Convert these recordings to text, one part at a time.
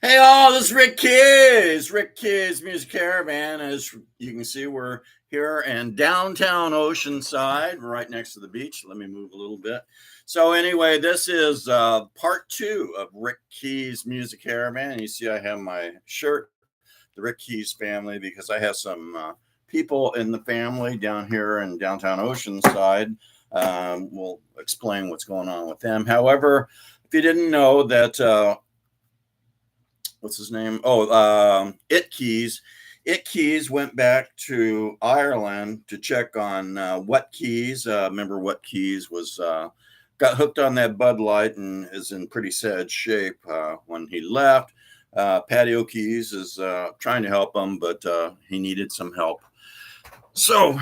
Hey all, this is Rick Keys. Rick Keys Music Caravan. As you can see, we're here in downtown Oceanside, right next to the beach. Let me move a little bit. So anyway, this is part two of Rick Keys Music Caravan. You see I have my shirt, the Rick Keys family, because I have some people in the family down here in downtown Oceanside. We'll explain what's going on with them. However, if you didn't know that what's his name? It Keys. It Keys went back to Ireland to check on What Keys. Remember, What Keys was got hooked on that Bud Light and is in pretty sad shape when he left. Patio Keys is trying to help him, but he needed some help. So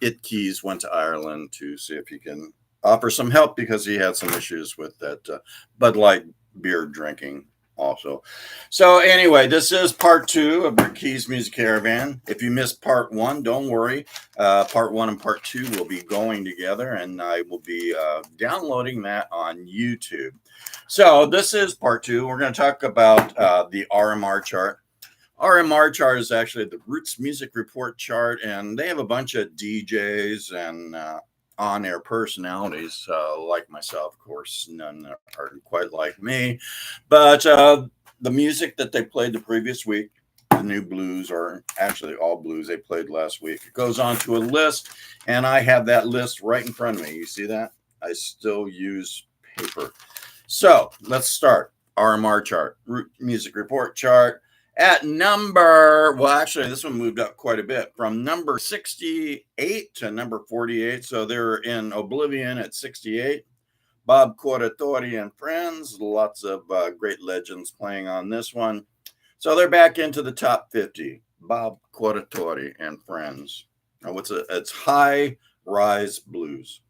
It Keys went to Ireland to see if he can offer some help because he had some issues with that Bud Light beer drinking also. So anyway, this is part two of Rick Keys Music Caravan. If you missed part one, don't worry. Part one and part two will be going together, and I will be downloading that on YouTube. So this is part two. We're going to talk about the RMR chart. RMR chart is actually the Roots Music Report chart, and they have a bunch of DJs and on-air personalities like myself. Of course, none are quite like me, but the music that they played the previous week, the new blues, or actually all blues they played last week, it goes on to a list, and I have that list right in front of me. You see that? I still use paper. So let's start. RMR chart, Root Music Report chart. At number, well, actually, this one moved up quite a bit from number 68 to number 48. So they're in oblivion at 68. Bob Corritore and Friends, lots of great legends playing on this one. So they're back into the top 50. Bob Corritore and Friends. Now, it's High Rise Blues.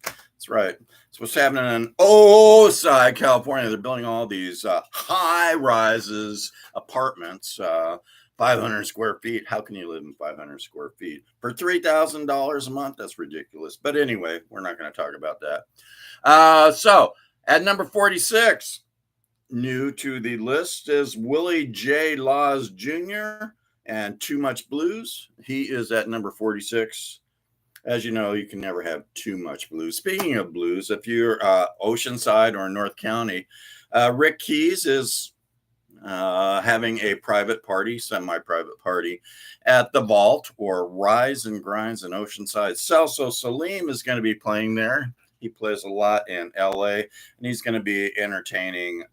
That's right. So what's happening in Osai, California? They're building all these high rises, apartments, 500 square feet. How can you live in 500 square feet for $3,000 a month? That's ridiculous. But anyway, we're not going to talk about that. So at number 46, new to the list is Willie J. Laws Jr. and Too Much Blues. He is at number 46. As you know, you can never have too much blues. Speaking of blues, if you're Oceanside or North County, Rick Keys is having a private party, semi-private party at the Vault or Rise and Grinds in Oceanside. Celso Salim is going to be playing there. He plays a lot in LA, and he's going to be entertaining.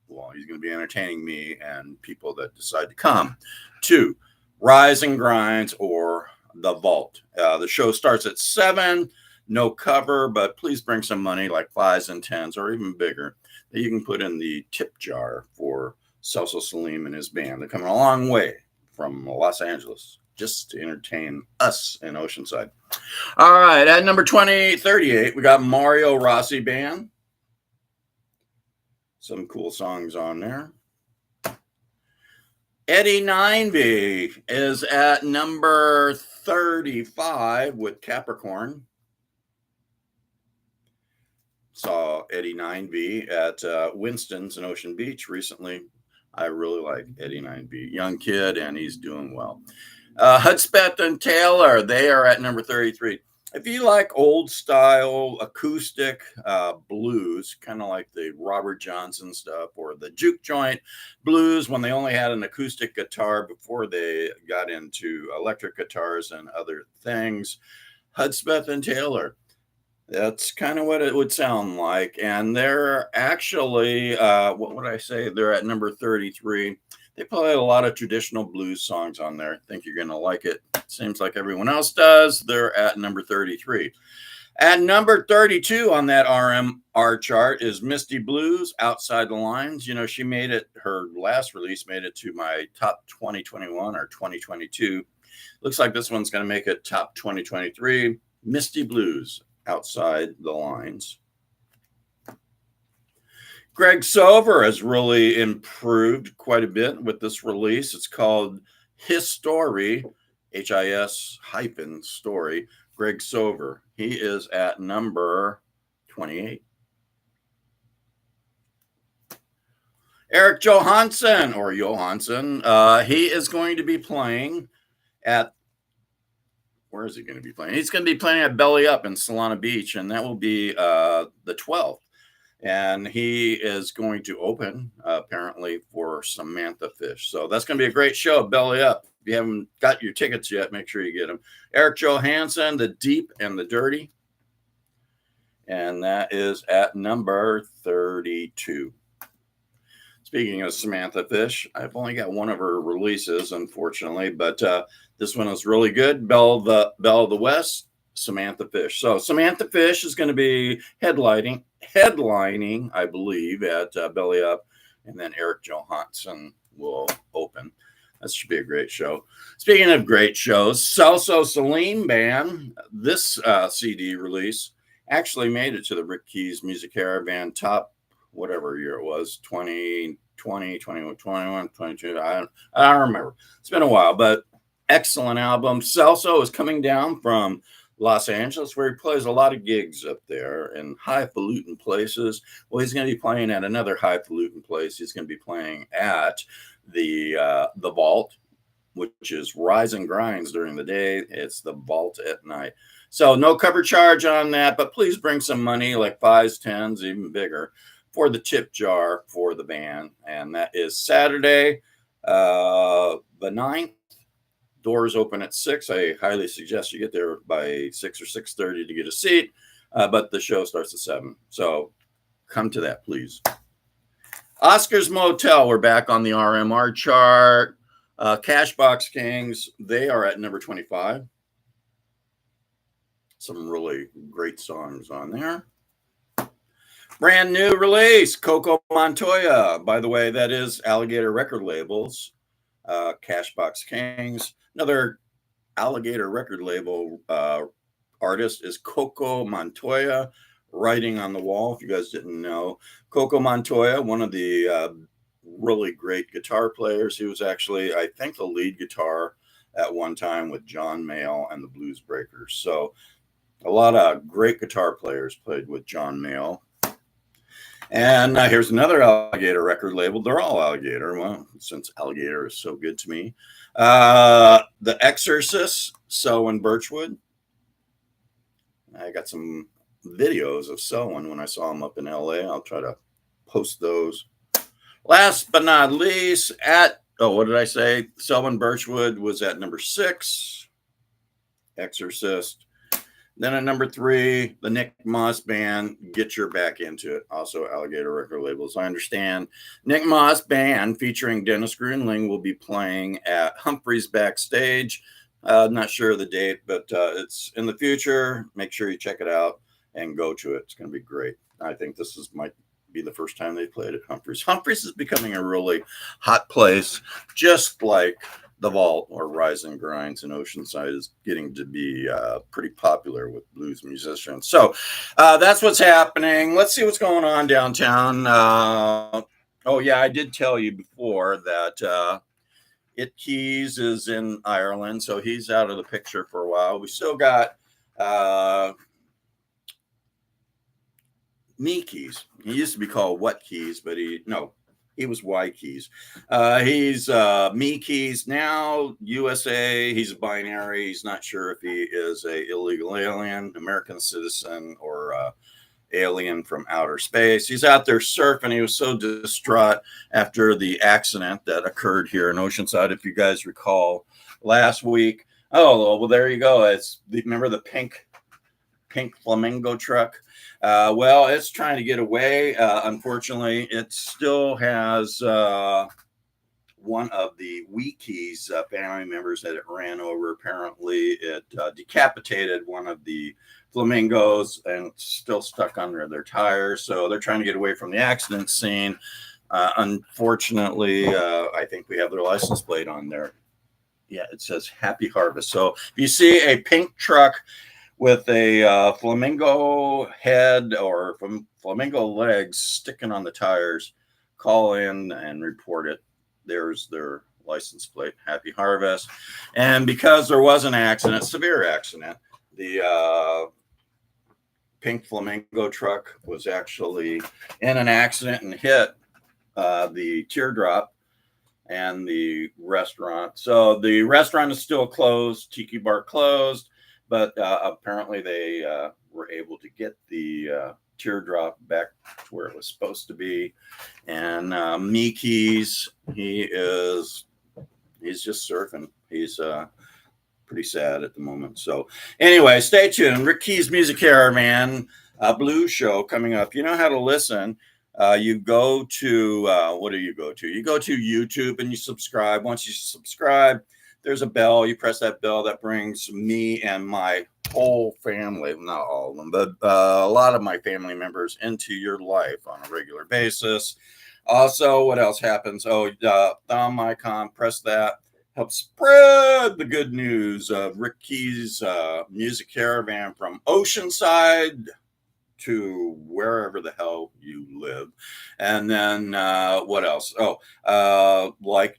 Well, he's going to be entertaining me and people that decide to come to Rise and Grinds or the Vault. The show starts at 7. No cover, but please bring some money, like 5s and 10s, or even bigger, that you can put in the tip jar for Celso Salim and his band. They're coming a long way from Los Angeles just to entertain us in Oceanside. All right, at number 38, we got Mario Rossi Band. Some cool songs on there. Eddie Nineby is at number 35 with Capricorn. Saw Eddie Nineby at Winston's in Ocean Beach recently. I really like Eddie Nineby. Young kid, and he's doing well. Hudspeth and Taylor, they are at number 33. If you like old style acoustic blues, kind of like the Robert Johnson stuff or the juke joint blues when they only had an acoustic guitar before they got into electric guitars and other things, Hudspeth and Taylor. That's kind of what it would sound like. And they're actually, what would I say? They're at number 33. They play a lot of traditional blues songs on there. I think you're going to like it. Seems like everyone else does. They're at number 33. At number 32 on that RMR chart is Misty Blues, Outside the Lines. You know, she made it, her last release made it to my top 2021 or 2022. Looks like this one's going to make it top 2023. Misty Blues, Outside the Lines. Greg Sover has really improved quite a bit with this release. It's called His Story, HIS hyphen story. Greg Sover. He is at number 28. Eric Johansson, he is going to be playing at, where is he going to be playing? He's going to be playing at Belly Up in Solana Beach, and that will be the 12th. And he is going to open apparently for Samantha Fish. So that's going to be a great show, Belly Up. If you haven't got your tickets yet, make sure you get them. Eric Johansson, The Deep and the Dirty. And that is at number 32. Speaking of Samantha Fish, I've only got one of her releases, unfortunately, but this one is really good. Belle of the West, Samantha Fish. So Samantha Fish is going to be headlining, I believe, at Belly Up, and then Eric Johansson will open. That should be a great show. Speaking of great shows, Salso Salim Band, this CD release actually made it to the Rick Keys Music Caravan top, whatever year it was, 2020, 21, 22. I don't remember. It's been a while, but excellent album. Celso is coming down from Los Angeles, where he plays a lot of gigs up there in highfalutin places. Well, he's going to be playing at another highfalutin place. He's going to be playing at the Vault, which is Rise and Grinds during the day. It's the Vault at night. So no cover charge on that, but please bring some money, like 5s, 10s, even bigger, for the tip jar for the band. And that is Saturday, the 9th. Doors open at 6. I highly suggest you get there by 6 or 6:30 to get a seat, but the show starts at 7. So come to that, please. Oscar's Motel, we're back on the RMR chart. Cashbox Kings, they are at number 25. Some really great songs on there. Brand new release, Coco Montoya. By the way, that is Alligator Record Labels. Cashbox Kings. Another Alligator Record Label artist is Coco Montoya, Writing on the Wall, if you guys didn't know. Coco Montoya, one of the really great guitar players. He was actually, I think, the lead guitar at one time with John Mayall and the Blues Breakers. So a lot of great guitar players played with John Mayall. And here's another Alligator record label. They're all Alligator. Well, since Alligator is so good to me. The Exorcist, Selwyn Birchwood. I got some videos of Selwyn when I saw him up in LA. I'll try to post those. Last but not least, what did I say? Selwyn Birchwood was at number 6. Exorcist. Then at number 3, the Nick Moss Band, Get Your Back Into It, also Alligator Record Labels. I understand Nick Moss Band featuring Dennis Grunling will be playing at Humphrey's Backstage. Not sure of the date, but it's in the future. Make sure you check it out and go to it. It's going to be great. I think this might be the first time they played at Humphrey's. Humphrey's is becoming a really hot place, just like the Vault or Rise and Grinds in Oceanside is getting to be pretty popular with blues musicians. So that's what's happening. Let's see what's going on downtown. Oh, yeah, I did tell you before that It Keys is in Ireland, so he's out of the picture for a while. We still got Me Keys. He used to be called What Keys, but he was Y Keys. He's Me Keys now, USA. He's a binary. He's not sure if he is a illegal alien, American citizen, or alien from outer space. He's out there surfing. He was so distraught after the accident that occurred here in Oceanside, if you guys recall last week. Oh, well, there you go. Remember the pink flamingo truck? Well, it's trying to get away. Unfortunately, it still has one of the We Keys family members that it ran over. Apparently, it decapitated one of the flamingos and it's still stuck under their tires. So they're trying to get away from the accident scene. Unfortunately, I think we have their license plate on there. Yeah, it says Happy Harvest. So if you see a pink truck with a flamingo head or flamingo legs sticking on the tires, call in and report it. There's their license plate, Happy Harvest. And because there was an accident, severe accident, the pink flamingo truck was actually in an accident and hit the Teardrop and the restaurant. So the restaurant is still closed, Tiki Bar closed, but apparently they were able to get the Teardrop back to where it was supposed to be. And Mickey's, he's just surfing. He's pretty sad at the moment. So anyway, stay tuned. Rick Keys Music Caravan, blues show coming up. You know how to listen. You go to what do you go to? You go to YouTube and you subscribe. Once you subscribe, there's a bell. You press that bell. That brings me and my whole family, not all of them, but a lot of my family members into your life on a regular basis. Also, what else happens? Oh, thumb icon, press that. Help spread the good news of Rick Keys Music Caravan from Oceanside to wherever the hell you live. And then what else? Oh,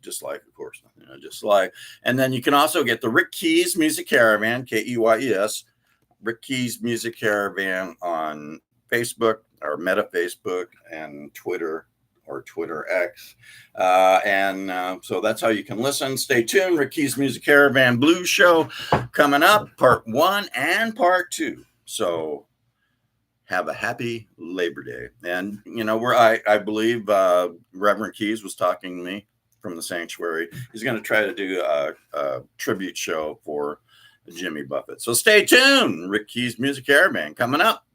just like, of course, just like. And then you can also get the Rick Keys Music Caravan, Keyes, Rick Keys Music Caravan on Facebook or Meta Facebook and Twitter or Twitter X. So that's how you can listen. Stay tuned. Rick Keys Music Caravan Blues Show coming up, part 1 and part 2. So have a happy Labor Day. And, where I believe Reverend Keys was talking to me from the sanctuary. He's going to try to do a tribute show for Jimmy Buffett. So stay tuned. Rick Keys Music Caravan coming up.